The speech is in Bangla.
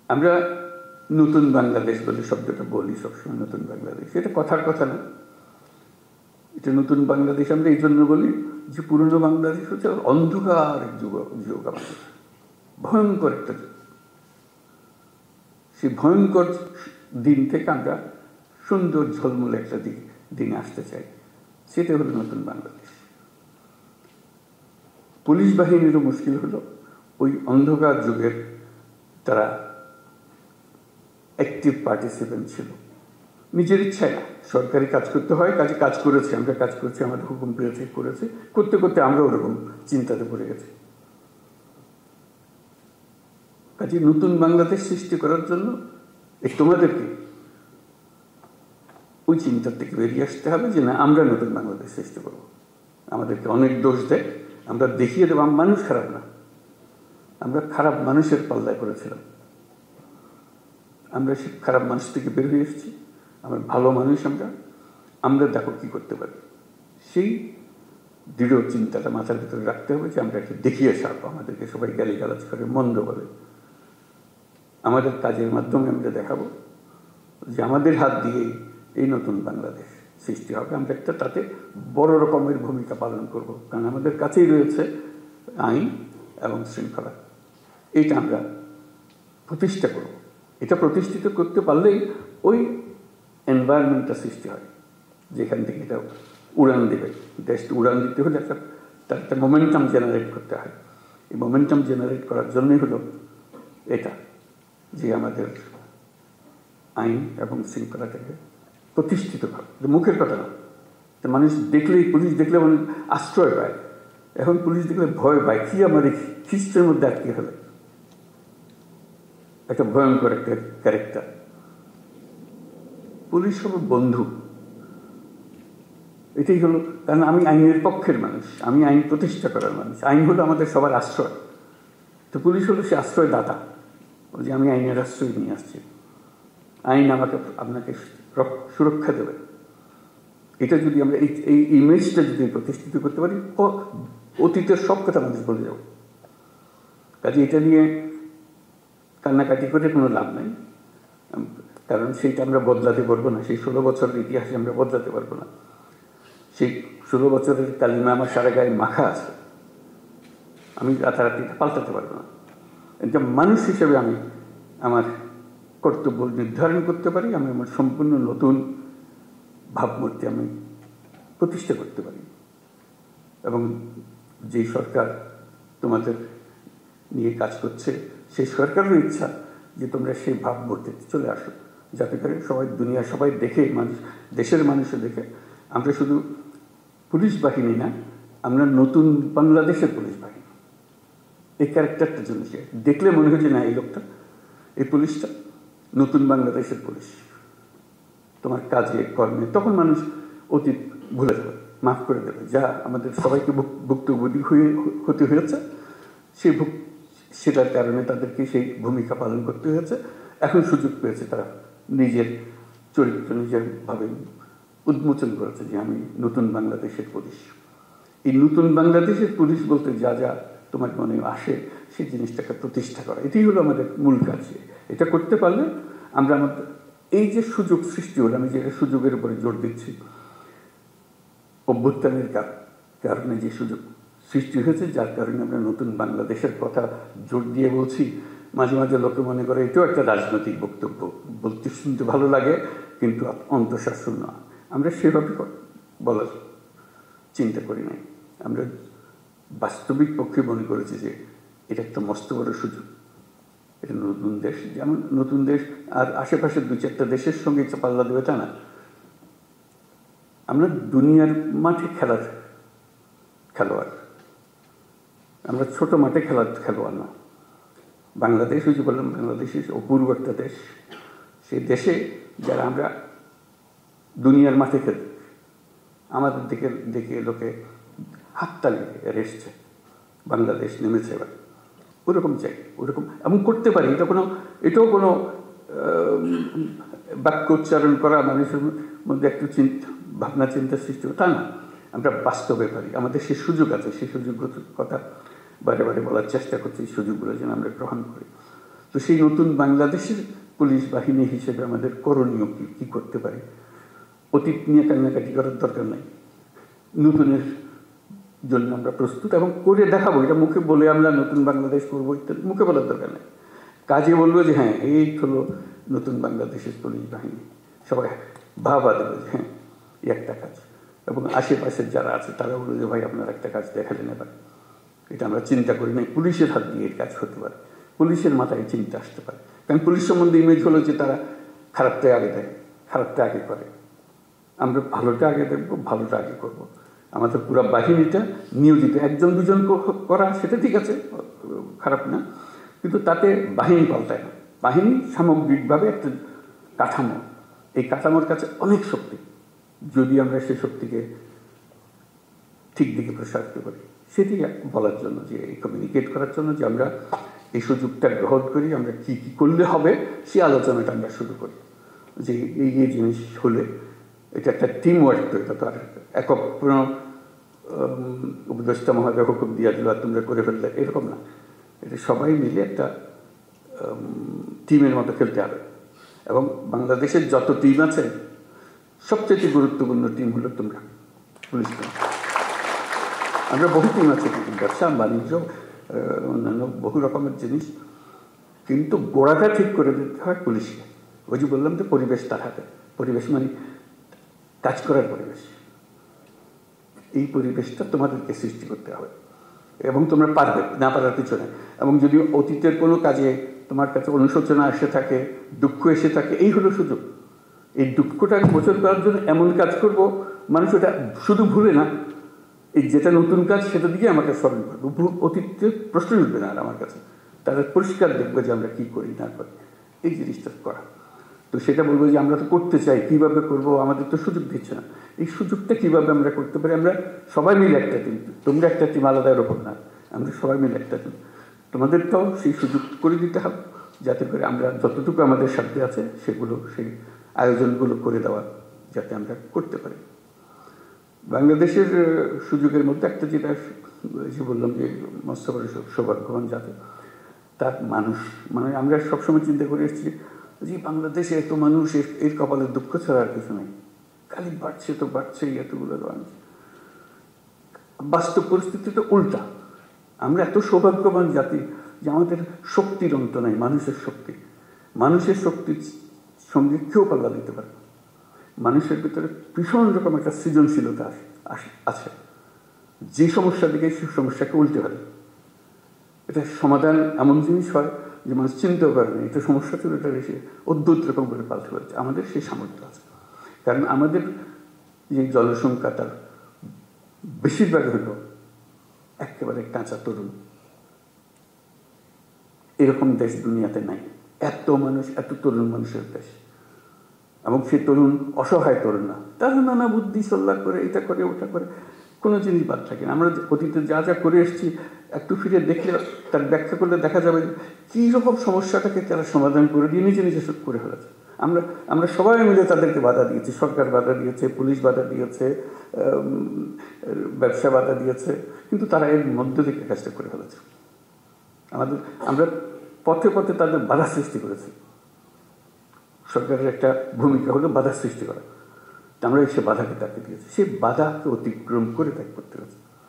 আমরা নতুন বাংলাদেশ বলে শব্দটা বলি সবসময়, নতুন বাংলাদেশ, এটা কথার কথা না। এটা নতুন বাংলাদেশ আমরা এই জন্য বলি যে পুরনো বাংলাদেশ হচ্ছে অন্ধকার যুগ, আমাদের ভয়ঙ্কর একটা যুগ। সেই ভয়ঙ্কর দিন থেকে আমরা সুন্দর ঝলমলে একটা দিনে আসতে চাই, সেটা হলো নতুন বাংলাদেশ। পুলিশ বাহিনীরও মুশকিল হলো ওই অন্ধকার যুগের তারা অ্যাক্টিভ পার্টিসিপেন্ট ছিল, নিজের ইচ্ছায় না, সরকারি কাজ করতে হয়, কাজে কাজ করেছে, আমরা কাজ করছি, আমাদের হুকুম পেয়েছে, করেছে, করতে করতে আমরা ওরকম চিন্তাতে পড়ে গেছি। কাজে নতুন বাংলাদেশ সৃষ্টি করার জন্য তোমাদেরকে ওই চিন্তার থেকে বেরিয়ে আসতে হবে যে না, আমরা নতুন বাংলাদেশ সৃষ্টি করব। আমাদেরকে অনেক দোষ দেয়, আমরা দেখিয়ে দেব মানুষ খারাপ না, আমরা খারাপ মানুষের পাল্লায় করেছিলাম, আমরা সে খারাপ মানুষ থেকে বের হয়ে এসেছি, আমরা ভালো মানুষ, আমরা দেখো কি করতে পারি। সেই দৃঢ় চিন্তাটা মাথার ভিতরে রাখতে হবে যে আমরা একটু দেখিয়ে সারবো। আমাদেরকে সবাই গালিগালাজ করে, মন্দ বলে, আমাদের কাজের মাধ্যমে আমরা দেখাবো যে আমাদের হাত দিয়েই এই নতুন বাংলাদেশ সৃষ্টি হবে। আমরা একটা তাতে বড় রকমের ভূমিকা পালন করব, কারণ আমাদের কাছেই রয়েছে আইন এবং শৃঙ্খলা। এইটা আমরা প্রতিষ্ঠা করব। এটা প্রতিষ্ঠিত করতে পারলেই ওই এনভায়রনমেন্টটা সৃষ্টি হয় যেখান থেকে এটা উড়ান দেবে। দেশটা উড়ান দিতে হলে তার একটা মোমেন্টাম জেনারেট করতে হয়। এই মোমেন্টাম জেনারেট করার জন্যই হলো এটা যে আমাদের আইন এবং শৃঙ্খলাটাকে প্রতিষ্ঠিত ভাবে, মুখের কথা না। তো মানুষ দেখলেই, পুলিশ দেখলে মানুষ আশ্রয় পায়, এখন পুলিশ দেখলে ভয় পায়, কি আমার এই খ্রিস্টের মধ্যে আটকে ফেলে, একটা ভয়ঙ্কর একটা ক্যারেক্টার। পুলিশ হলো বন্ধু, এটাই হলো, কারণ আমি আইনের পক্ষের মানুষ, আমি আইন প্রতিষ্ঠা করার মানুষ, আইন হলো আমাদের সবার আশ্রয়। তো পুলিশ হলো সে আশ্রয়দাতা, যে আমি আইনের আশ্রয় নিয়ে আসছি, আইন আপনাকে সুরক্ষা দেবে। এটা যদি আমরা এই ইমেজটা যদি প্রতিষ্ঠিত করতে পারি, অতীতের সব কথা মানুষ বলে যাব। কাজে এটা নিয়ে কান্নাকাটি করে কোনো লাভ নাই, কারণ সেইটা আমরা বদলাতে পারবো না। সেই 16 বছরের ইতিহাসে আমরা বদলাতে পারবো না। সেই 16 বছরের কালিমা আমার সারা গায়ে মাখা আছে, আমি রাতারাতি পাল্টাতে পারবো না। এটা মানুষ হিসেবে আমি আমার কর্তব্য নির্ধারণ করতে পারি, আমি আমার সম্পূর্ণ নতুন ভাবমূর্তি আমি প্রতিষ্ঠা করতে পারি। এবং যেই সরকার তোমাদের নিয়ে কাজ করছে, সেই সরকারের ইচ্ছা যে তোমরা সেই ভাবমূর্তিতে চলে আসো, যাতে করে সবাই, দুনিয়া সবাই দেখে, মানুষ, দেশের মানুষও দেখে আমরা শুধু পুলিশ বাহিনী না, আমরা নতুন বাংলাদেশের পুলিশ বাহিনী। এই ক্যারেক্টারটার জন্য সে দেখলে মনে হচ্ছে না, এই লোকটা, এই পুলিশটা নতুন বাংলাদেশের পুলিশ। তোমার কাজে কর্মে তখন মানুষ অতীত ভুলে যাবে, মাফ করে দেবে, যা আমাদের সবাইকে ভুক্তভোগী হতে হয়েছে, সেটার কারণে তাদেরকে সেই ভূমিকা পালন করতে হয়েছে। এখন সুযোগ পেয়েছে, তারা নিজের চরিত্র নিজের ভাবে উন্মোচন করেছে যে আমি নতুন বাংলাদেশের পুলিশ। এই নতুন বাংলাদেশের পুলিশ বলতে যা যা তোমার মনে আসে, সেই জিনিসটাকে প্রতিষ্ঠা করা, এটাই হলো আমাদের মূল কাজ। এটা করতে পারলে আমরা আমাদের এই যে সুযোগ সৃষ্টি হলো, আমি যে সুযোগের উপরে জোর দিচ্ছি, অভ্যুত্থানের কারণে যে সুযোগ সৃষ্টি হয়েছে, যার কারণে আমরা নতুন বাংলাদেশের কথা জোর দিয়ে বলছি। মাঝে মাঝে লোকে মনে করে এটাও একটা রাজনৈতিক বক্তব্য, বলতে শুনতে ভালো লাগে, কিন্তু অন্তঃশাসন না। আমরা সেভাবে বলার চিন্তা করি নাই, আমরা বাস্তবিক পক্ষে মনে করেছি যে এটা একটা মস্ত বড় সুযোগ। এটা নতুন দেশ, যেমন নতুন দেশ আর আশেপাশের 2-4টা দেশের সঙ্গে পাল্লা দেবে তা না, আমরা দুনিয়ার মাঠে খেলোয়াড়, আমরা ছোট মাঠে খেলোয়াড় না। বাংলাদেশ, ওই যে বললাম, বাংলাদেশ অপূর্ব একটা দেশ। সেই দেশে যারা আমরা দুনিয়ার মাঠে খেলি, আমাদের দেখে লোকে হাততালি এসছে, বাংলাদেশ নেমেছে এবার, ওরকম চাই, ওরকম এমন করতে পারি। এটাও কোনো বাক্য উচ্চারণ করা মানুষের মধ্যে একটু ভাবনা চিন্তা সৃষ্টি, তা না, আমরা বাস্তবে পারি, আমাদের সেই সুযোগ আছে। সেই সুযোগের কথা বারে বারে বলার চেষ্টা করছি, এই সুযোগগুলো যেন আমরা গ্রহণ করি। তো সেই নতুন বাংলাদেশের পুলিশ বাহিনী হিসেবে আমাদের করণীয় কি করতে পারি? অতীত নিয়ে কান্নাকাটি করার দরকার নাই, নতুনের জন্য আমরা প্রস্তুত এবং করে দেখাবো। এটা মুখে বলে আমরা নতুন বাংলাদেশ করবো ইত্যাদি মুখে বলার দরকার নেই, কাজে বলবো যে হ্যাঁ এই হলো নতুন বাংলাদেশের পুলিশ বাহিনী। সবাই ভাবা দেবে যে হ্যাঁ এই একটা কাজ, এবং আশেপাশের যারা আছে তারা বললো যে ভাই আপনার একটা কাজ দেখালেন এবার, এটা আমরা চিন্তা করি নাই, পুলিশের হাত দিয়ে এই কাজ হতে পারে, পুলিশের মাথায় চিন্তা আসতে পারে। কারণ পুলিশ সম্বন্ধে ইমেজ হলো যে তারা খারাপটা আগে দেয়, খারাপটা আগে করে। আমরা ভালোটা আগে দেখবো, ভালোটা আগে করবো। আমাদের পুরো বাহিনীটা নিয়োজিত, একজন দুজন করা সেটা ঠিক আছে, খারাপ না, কিন্তু তাতে বাহিনী পাল্টায় না। বাহিনী সামগ্রিকভাবে একটা কাঠামো, এই কাঠামোর কাছে অনেক শক্তি, যদি আমরা সেই শক্তিকে ঠিক দিকে প্রসারিত করি। সেটি বলার জন্য, যে কমিউনিকেট করার জন্য যে আমরা এই সুযোগটা গ্রহণ করি, আমরা কি কি করলে হবে সেই আলোচনাটা আমরা শুরু করি। যে এই জিনিস হলে এটা একটা টিম ওয়ার্ক, তো এটা তো আর একক কোনো উপদেষ্টা মহোদয় হুকুম দিয়া দিল আর তোমরা করে ফেললে এরকম না, এটা সবাই মিলে একটা টিমের মতো খেলতে হবে। এবং বাংলাদেশের যত টিম আছে সবচেয়ে গুরুত্বপূর্ণ টিম হলো তোমরা, পুলিশ টিম। আমরা বহু টিম আছে, ব্যবসা বাণিজ্য অন্যান্য বহু রকমের জিনিস, কিন্তু গোড়াটা ঠিক করে দিতে হয় পুলিশকে। ওই যে বললাম তো পরিবেশ তার হাতে, পরিবেশ মানে কাজ করার পরিবেশ, এই পরিবেশটা তোমাদেরকে সৃষ্টি করতে হবে এবং তোমরা পারবে, না পারার কিছু নেই। এবং যদি অতীতের কোনো কাজে তোমার কাছে অনুশোচনা এসে থাকে, দুঃখ এসে থাকে, এই হলো সুযোগ। এই দুঃখটাকে মোচন করার জন্য এমন কাজ করব, মানুষ ওটা শুধু ভুলে না, এই যেটা নতুন কাজ সেটা দিকে আমাকে স্মরণ করবো, অতীতের প্রশ্নই উঠবে না আর আমার কাছে। তাদের পরিষ্কার দেখবে যে আমরা কি করি না করি, এই জিনিসটা করা। তো সেটা বলবো যে আমরা তো করতে চাই, কিভাবে করব, আমাদের তো সুযোগ দিচ্ছে না। এই সুযোগটা কিভাবে আমরা করতে পারি? আমরা সবাই মিলে একটা টিম, তোমরা একটা টিম আলাদা এরকম না, আমরা সবাই মিলে একটা টিম। তোমাদেরটাও সেই সুযোগ করে দিতে হবে, যাতে করে আমরা যতটুকু আমাদের সাথে আছে সেগুলো, সেই আয়োজনগুলো করে দেওয়া যাতে আমরা করতে পারি। বাংলাদেশের সুযোগের মধ্যে একটা যেটা যে বললাম যে মস্ত বড় সৌভাগ্যবান যাতে তার মানুষ, মানে আমরা সবসময় চিন্তা করে এসেছি যে বাংলাদেশে এত মানুষ, এর কপালের দুঃখ ছাড়া আর কিছু নেই, খালি বাড়ছে তো বাড়ছেই এতগুলো মানুষ। বাস্তব পরিস্থিতি তো উল্টা, আমরা এত সৌভাগ্যবান জাতি যে আমাদের শক্তির অন্ত নাই, মানুষের শক্তি। মানুষের শক্তির সঙ্গে কেউ পাল্লা দিতে পারে। মানুষের ভিতরে ভীষণ রকম একটা সৃজনশীলতা আছে, যে সমস্যা দিকে সেই সমস্যাকে উল্টে ফেলে। এটা সমাধান এমন জিনিস হয় যে মানুষ চিন্তাও করে না, এটা সমস্যা ছিল, এটা এসে অদ্ভুত রকম করে পাল্টে ফেলছে। আমাদের সেই সামর্থ্য আছে, কারণ আমাদের যে জনসংখ্যা তার বেশিরভাগ হল একেবারে কাঁচা তরুণ। এরকম দেশ দুনিয়াতে নাই, এত মানুষ, এত তরুণ মানুষের দেশ। এবং সে তরুণ অসহায় তরুণ না, তারা নানা বুদ্ধি সল্লা করে, এটা করে ওটা করে, কোনো জিনিস বাদ থাকে না। আমরা অতীতে যা যা করে এসেছি একটু ফিরে দেখলে, তার ব্যাখ্যা করলে দেখা যাবে কী রকম সমস্যাটাকে তারা সমাধান করে দিয়ে নিজে নিজে করে ফেলেছে। আমরা সবাই মিলে তাদেরকে বাধা দিয়েছি, সরকার বাধা দিয়েছে, পুলিশ বাধা দিয়েছে, ব্যবসা বাধা দিয়েছে, কিন্তু তারা এর মধ্য থেকে কাজটা করে ফেলেছে। আমরা পথে পথে তাদের বাধা সৃষ্টি করেছি। সরকারের একটা ভূমিকা হলো বাধা সৃষ্টি করা, আমরা সে বাধাকে তাকে দিয়েছি, সে বাধাকে অতিক্রম করে তাকে করতে হয়েছে।